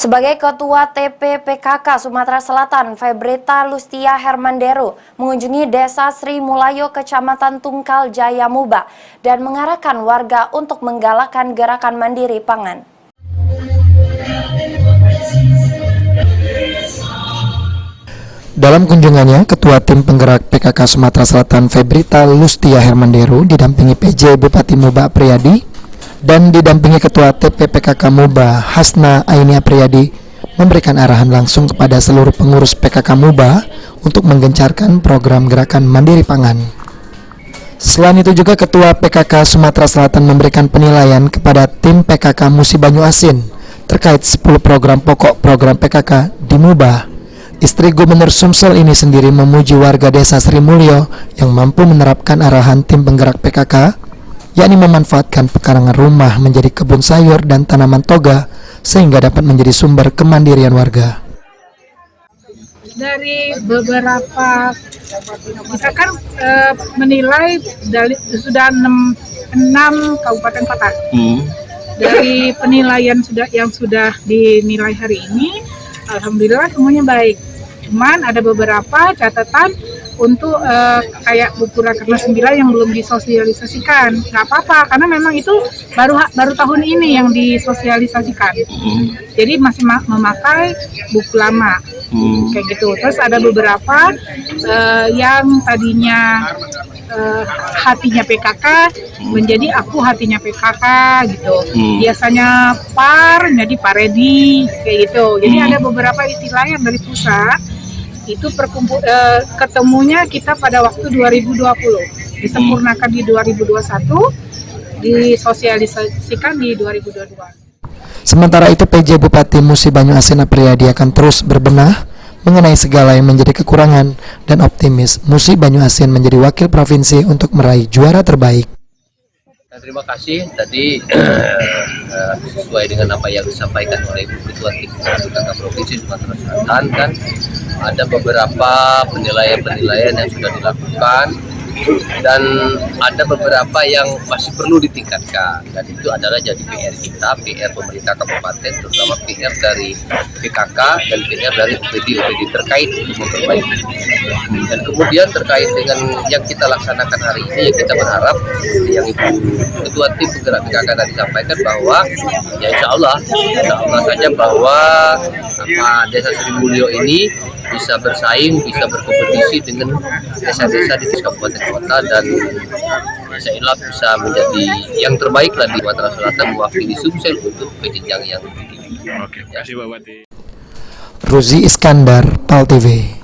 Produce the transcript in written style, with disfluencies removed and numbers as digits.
Sebagai Ketua TPPKK Sumatera Selatan, Febrita Lustia Hermanderu mengunjungi Desa Sri Mulayo, Kecamatan Tungkal Jaya Muba, dan mengarahkan warga untuk menggalakkan gerakan mandiri pangan. Dalam kunjungannya, Ketua Tim Penggerak PKK Sumatera Selatan Febrita Lustia Hermanderu didampingi PJ Bupati Muba Priyadi dan didampingi Ketua TPPKK Muba Hasna Aini Apriyadi memberikan arahan langsung kepada seluruh pengurus PKK Muba untuk menggencarkan program gerakan mandiri pangan. Selain itu juga Ketua PKK Sumatera Selatan memberikan penilaian kepada tim PKK Musi Banyu Asin terkait 10 program pokok program PKK di Muba. Istri Gubernur Sumsel ini sendiri memuji warga desa Sri Mulyo yang mampu menerapkan arahan tim penggerak PKK, yakni memanfaatkan pekarangan rumah menjadi kebun sayur dan tanaman toga sehingga dapat menjadi sumber kemandirian warga. Dari beberapa kita kan menilai sudah 6 kabupaten kota. Dari penilaian yang sudah dinilai hari ini, alhamdulillah semuanya baik. Cuman ada beberapa catatan untuk kayak buku Rakernas 9 yang belum disosialisasikan. Nggak apa-apa, karena memang itu baru tahun ini yang disosialisasikan. Jadi masih memakai buku lama, kayak gitu. Terus ada beberapa yang tadinya hatinya PKK menjadi aku hatinya PKK gitu. Biasanya par jadi paredi, kayak gitu. Jadi ada beberapa istilah yang dari pusat itu ketemunya kita pada waktu 2020, disempurnakan di 2021, disosialisasikan di 2022. Sementara itu PJ Bupati Musi Banyu Asin Apriyadi akan terus berbenah mengenai segala yang menjadi kekurangan dan optimis Musi Banyu Asin menjadi wakil provinsi untuk meraih juara terbaik. Terima kasih tadi sesuai dengan apa yang disampaikan oleh Ketua Tim PKK Provinsi Sumatera Selatan, kan ada beberapa penilaian yang sudah dilakukan dan ada beberapa yang masih perlu ditingkatkan, dan itu adalah jadi PR kita, PR pemerintah kabupaten, terutama PR dari PKK dan PR dari OPD terkait untuk memperbaiki. Dan kemudian terkait dengan yang kita laksanakan hari ini, ya kita berharap yang Ibu Ketua Tim Penggerak PKK tadi sampaikan bahwa ya insya Allah saja bahwa Desa Sri Mulyo ini bisa bersaing, bisa berkompetisi dengan desa-desa di kabupaten kota, dan insya bisa menjadi yang terbaik lah di Sumatera Selatan, mewakili Sumsel untuk ke jenjang yang tinggi. Oke, terima kasih Pak Bupati. Ruzi Iskandar, PAL TV.